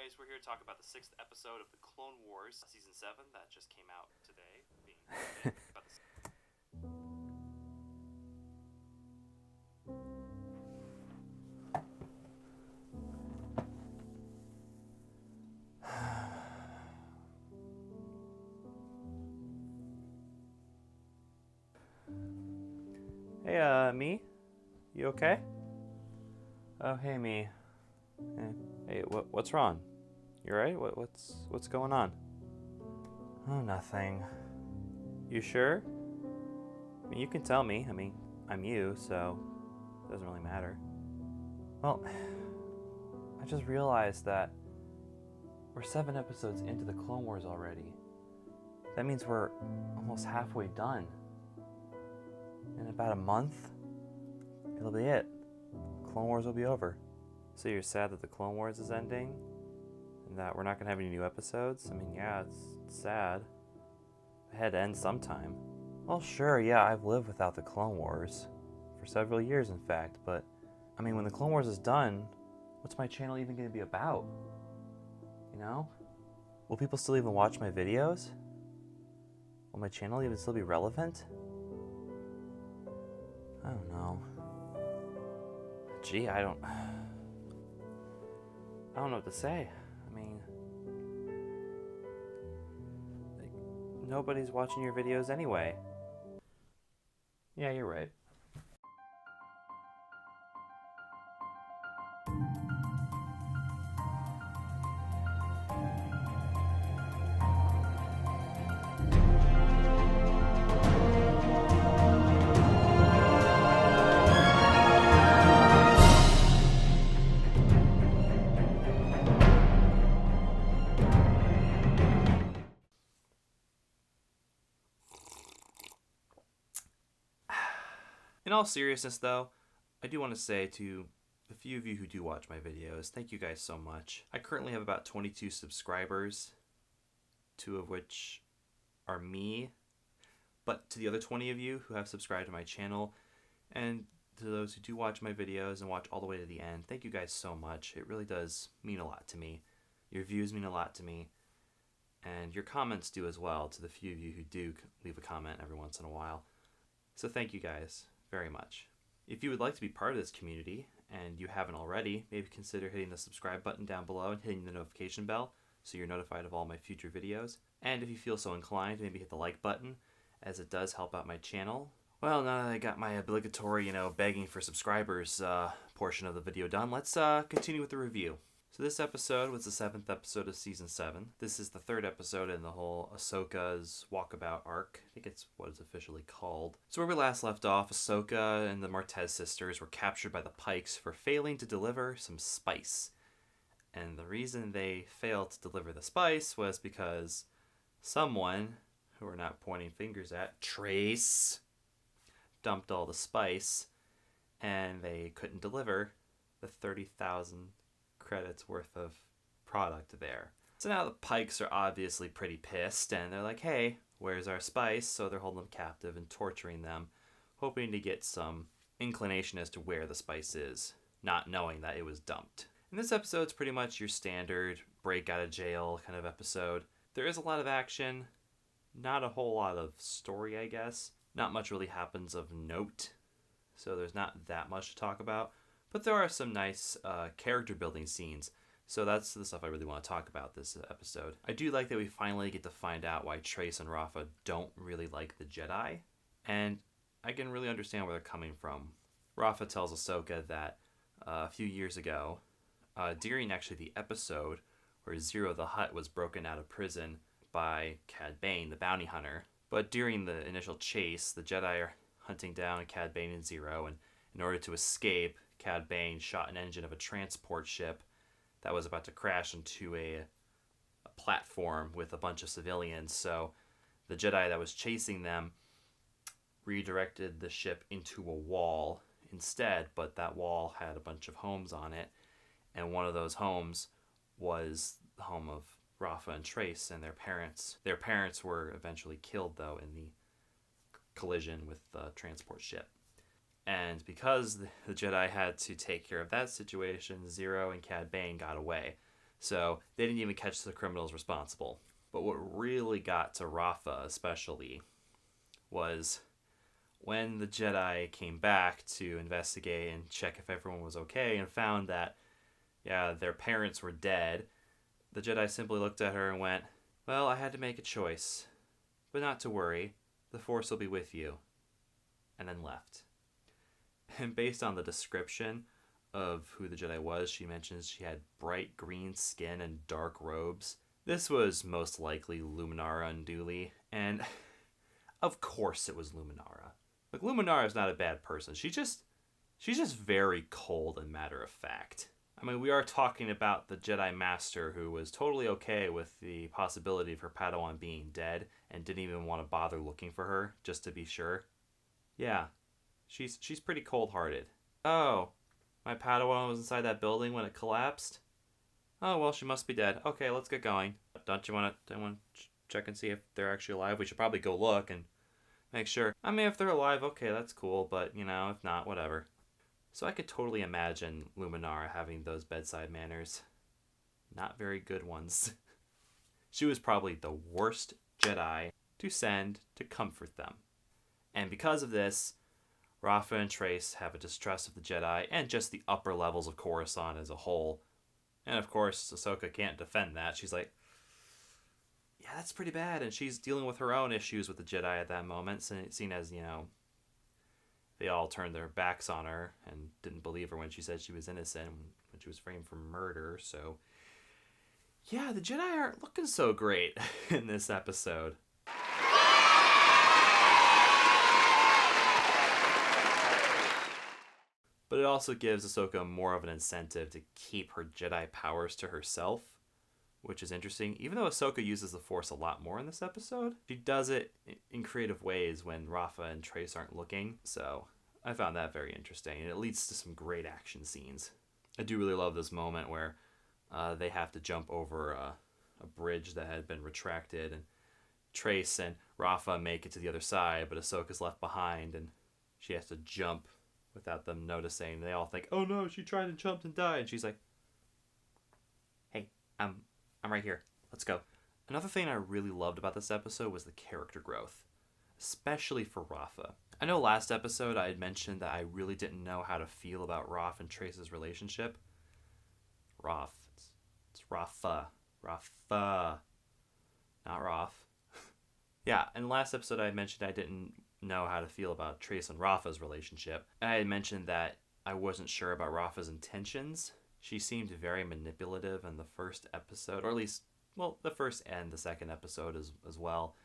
Anyways, we're here to talk about the 6th episode of the Clone Wars Season 7 that just came out today. About the Hey, me? You okay? Oh, hey, me. Hey, what's wrong? You alright? What's going on? Oh, nothing. You sure? I mean, you can tell me. I mean, I'm you, so it doesn't really matter. Well, I just realized that we're 7 episodes into the Clone Wars already. That means we're almost halfway done. In about a month, it'll be it. Clone Wars will be over. So you're sad that the Clone Wars is ending? And that we're not going to have any new episodes? I mean, yeah, it's sad. It had to end sometime. Well, sure, yeah, I've lived without the Clone Wars. For several years, in fact, but, I mean, when the Clone Wars is done, what's my channel even going to be about? You know? Will people still even watch my videos? Will my channel even still be relevant? I don't know. Gee, I don't know what to say. I mean, like, nobody's watching your videos anyway. Yeah, you're right. In all seriousness, though, I do want to say to the few of you who do watch my videos, thank you guys so much. I currently have about 22 subscribers, 2 of which are me. But to the other 20 of you who have subscribed to my channel, and to those who do watch my videos and watch all the way to the end, thank you guys so much. It really does mean a lot to me. Your views mean a lot to me. And your comments do as well, to the few of you who do leave a comment every once in a while. So thank you guys very much. If you would like to be part of this community, and you haven't already, maybe consider hitting the subscribe button down below and hitting the notification bell so you're notified of all my future videos. And if you feel so inclined, maybe hit the like button, as it does help out my channel. Well, now that I got my obligatory, begging for subscribers portion of the video done, let's continue with the review. So this episode was the 7th episode of Season 7. This is the 3rd episode in the whole Ahsoka's walkabout arc. I think it's what it's officially called. So where we last left off, Ahsoka and the Martez sisters were captured by the Pikes for failing to deliver some spice. And the reason they failed to deliver the spice was because someone, who we're not pointing fingers at, Trace, dumped all the spice, and they couldn't deliver the 30,000 credits worth of product there. So now the Pikes are obviously pretty pissed, and they're like, hey, where's our spice? So they're holding them captive and torturing them, hoping to get some inclination as to where the spice is, not knowing that it was dumped. And this episode's pretty much your standard break out of jail kind of episode. There is a lot of action, not a whole lot of story, I guess. Not much really happens of note, so there's not that much to talk about. But there are some nice character building scenes, so that's the stuff I really want to talk about this episode. I do like that we finally get to find out why Trace and Rafa don't really like the Jedi, and I can really understand where they're coming from. Rafa tells Ahsoka that a few years ago, during actually the episode where Zero the Hutt was broken out of prison by Cad Bane, the bounty hunter, but during the initial chase, the Jedi are hunting down Cad Bane and Zero, and in order to escape, Cad Bane shot an engine of a transport ship that was about to crash into a platform with a bunch of civilians. So the Jedi that was chasing them redirected the ship into a wall instead, but that wall had a bunch of homes on it, and one of those homes was the home of Rafa and Trace and their parents. Their parents were eventually killed, though, in the collision with the transport ship. And because the Jedi had to take care of that situation, Zero and Cad Bane got away. So they didn't even catch the criminals responsible. But what really got to Rafa especially was when the Jedi came back to investigate and check if everyone was okay and found that, yeah, their parents were dead, the Jedi simply looked at her and went, "Well, I had to make a choice. But not to worry. The Force will be with you." And then left. And based on the description of who the Jedi was, she mentions she had bright green skin and dark robes. This was most likely Luminara Unduli, and of course it was Luminara. Like, Luminara is not a bad person. She's just very cold and matter of fact. I mean, we are talking about the Jedi Master who was totally okay with the possibility of her Padawan being dead and didn't even want to bother looking for her, just to be sure. Yeah, she's pretty cold-hearted. "Oh, my Padawan was inside that building when it collapsed? Oh, well, she must be dead. Okay, let's get going. Don't you want to check and see if they're actually alive? We should probably go look and make sure. I mean, if they're alive, okay, that's cool, but, if not, whatever." So I could totally imagine Luminara having those bedside manners. Not very good ones. She was probably the worst Jedi to send to comfort them. And because of this, Rafa and Trace have a distrust of the Jedi and just the upper levels of Coruscant as a whole. And of course, Ahsoka can't defend that. She's like, "Yeah, that's pretty bad." And she's dealing with her own issues with the Jedi at that moment, seen as, they all turned their backs on her and didn't believe her when she said she was innocent when she was framed for murder. So, yeah, the Jedi aren't looking so great in this episode. But it also gives Ahsoka more of an incentive to keep her Jedi powers to herself, which is interesting. Even though Ahsoka uses the Force a lot more in this episode, she does it in creative ways when Rafa and Trace aren't looking. So I found that very interesting, and it leads to some great action scenes. I do really love this moment where they have to jump over a bridge that had been retracted, and Trace and Rafa make it to the other side, but Ahsoka's left behind, and she has to jump without them noticing. They all think, "Oh no, she tried and jumped and died." And she's like, "Hey, I'm right here. Let's go." Another thing I really loved about this episode was the character growth, especially for Rafa. I know last episode I had mentioned that I really didn't know how to feel about Raph and Trace's relationship. Raph. It's Rafa. Rafa. Not Raph. Yeah, in the last episode I mentioned I didn't know how to feel about Trace and Rafa's relationship. I had mentioned that I wasn't sure about Rafa's intentions. She seemed very manipulative in the first episode, or at least, well, the first and the second episode as well.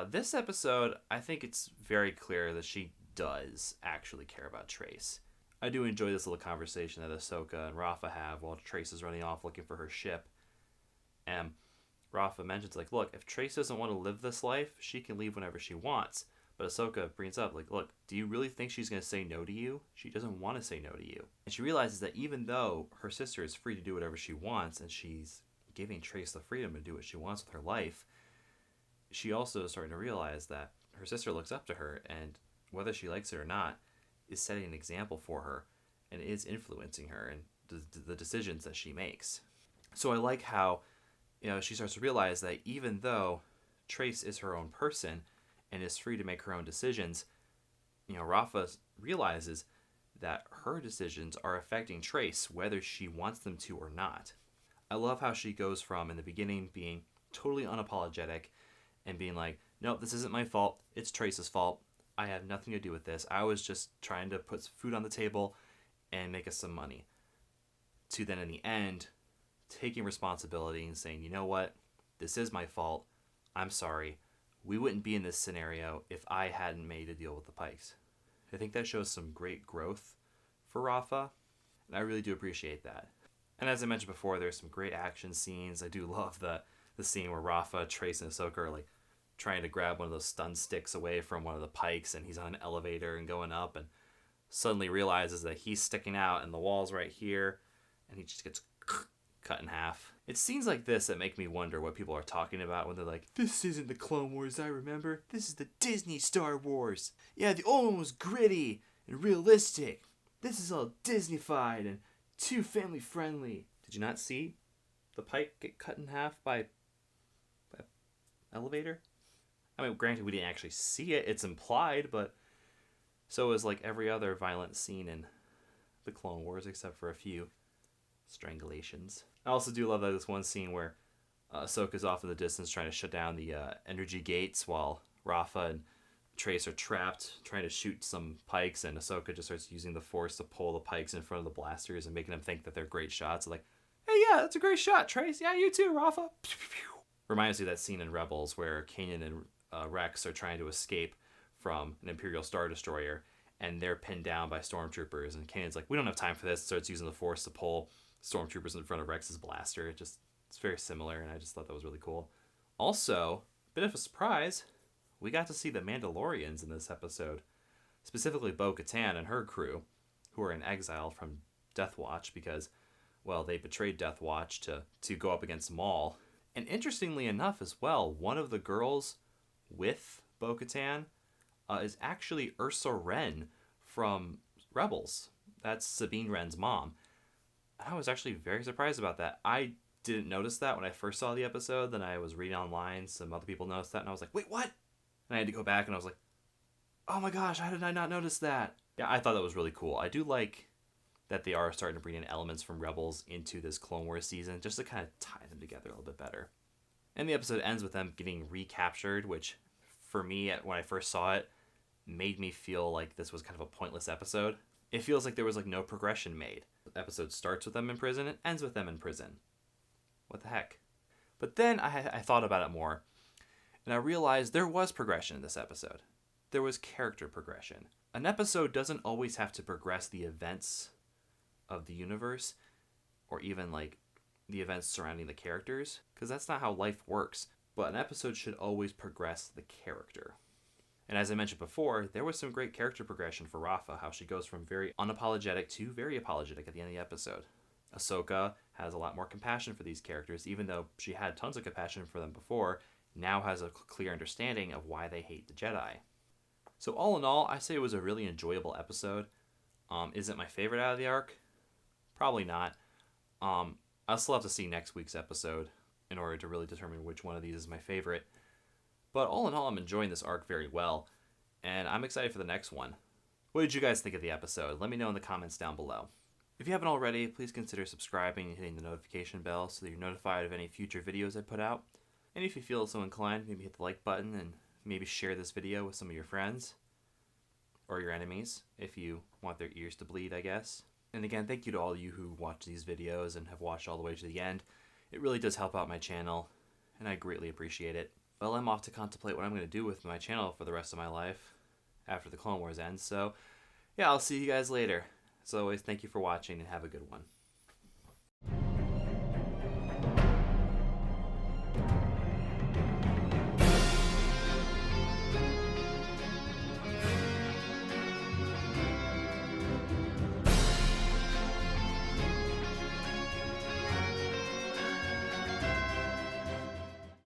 This episode, I think it's very clear that she does actually care about Trace. I do enjoy this little conversation that Ahsoka and Rafa have while Trace is running off looking for her ship. And Rafa mentions, like, look, if Trace doesn't want to live this life, she can leave whenever she wants. But Ahsoka brings up, like, look, do you really think she's going to say no to you? She doesn't want to say no to you. And she realizes that even though her sister is free to do whatever she wants, and she's giving Trace the freedom to do what she wants with her life, she also is starting to realize that her sister looks up to her, and whether she likes it or not, is setting an example for her, and is influencing her and the decisions that she makes. So I like how, she starts to realize that even though Trace is her own person, and is free to make her own decisions, Rafa realizes that her decisions are affecting Trace whether she wants them to or not. I love how she goes from, in the beginning, being totally unapologetic and being like, "Nope, this isn't my fault. It's Trace's fault. I have nothing to do with this. I was just trying to put food on the table and make us some money." To then, in the end, taking responsibility and saying, "You know what? This is my fault. I'm sorry. We wouldn't be in this scenario if I hadn't made a deal with the Pikes." I think that shows some great growth for Rafa, and I really do appreciate that. And as I mentioned before, there's some great action scenes. I do love the scene where Rafa, Trace, and Ahsoka are like trying to grab one of those stun sticks away from one of the Pikes, and he's on an elevator and going up, and suddenly realizes that he's sticking out and the wall's right here, and he just gets cut in half. It's scenes like this that make me wonder what people are talking about when they're like, "This isn't the Clone Wars I remember. This is the Disney Star Wars. Yeah, the old one was gritty and realistic. This is all Disney-fied and too family-friendly." Did you not see? the pike get cut in half by elevator. I mean, granted, we didn't actually see it. It's implied, but so is like every other violent scene in the Clone Wars, except for a few strangulations. I also do love that this one scene where Ahsoka's off in the distance trying to shut down the energy gates while Rafa and Trace are trapped trying to shoot some pikes, and Ahsoka just starts using the Force to pull the pikes in front of the blasters and making them think that they're great shots. Like, hey, yeah, that's a great shot, Trace. Yeah, you too, Rafa. Reminds me of that scene in Rebels where Kanan and Rex are trying to escape from an Imperial Star Destroyer, and they're pinned down by stormtroopers, and Kanan's like, we don't have time for this, starts using the Force to pull stormtroopers in front of Rex's blaster. It's very similar, and I just thought that was really cool. Also, a bit of a surprise, we got to see the Mandalorians in this episode, specifically Bo-Katan and her crew, who are in exile from Death Watch because, well, they betrayed Death Watch to go up against Maul. And interestingly enough as well, one of the girls with Bo-Katan is actually Ursa Wren from Rebels. That's Sabine Wren's mom. I was actually very surprised about that. I didn't notice that when I first saw the episode. Then I was reading online. Some other people noticed that, and I was like, wait, what? And I had to go back, and I was like, oh my gosh, how did I not notice that? Yeah, I thought that was really cool. I do like that they are starting to bring in elements from Rebels into this Clone Wars season, just to kind of tie them together a little bit better. And the episode ends with them getting recaptured, which, for me, when I first saw it, made me feel like this was kind of a pointless episode. It feels like there was like no progression made. The episode starts with them in prison and ends with them in prison. What the heck? But then I thought about it more, and I realized there was progression in this episode. There was character progression. An episode doesn't always have to progress the events of the universe, or even like the events surrounding the characters, because that's not how life works. But an episode should always progress the character. And as I mentioned before, there was some great character progression for Rafa, how she goes from very unapologetic to very apologetic at the end of the episode. Ahsoka has a lot more compassion for these characters, even though she had tons of compassion for them before, now has a clear understanding of why they hate the Jedi. So all in all, I say it was a really enjoyable episode. Is it my favorite out of the arc? Probably not. I'll still have to see next week's episode in order to really determine which one of these is my favorite. But all in all, I'm enjoying this arc very well, and I'm excited for the next one. What did you guys think of the episode? Let me know in the comments down below. If you haven't already, please consider subscribing and hitting the notification bell so that you're notified of any future videos I put out. And if you feel so inclined, maybe hit the like button and maybe share this video with some of your friends or your enemies if you want their ears to bleed, I guess. And again, thank you to all of you who watch these videos and have watched all the way to the end. It really does help out my channel, and I greatly appreciate it. Well, I'm off to contemplate what I'm going to do with my channel for the rest of my life after the Clone Wars ends. So, yeah, I'll see you guys later. As always, thank you for watching and have a good one.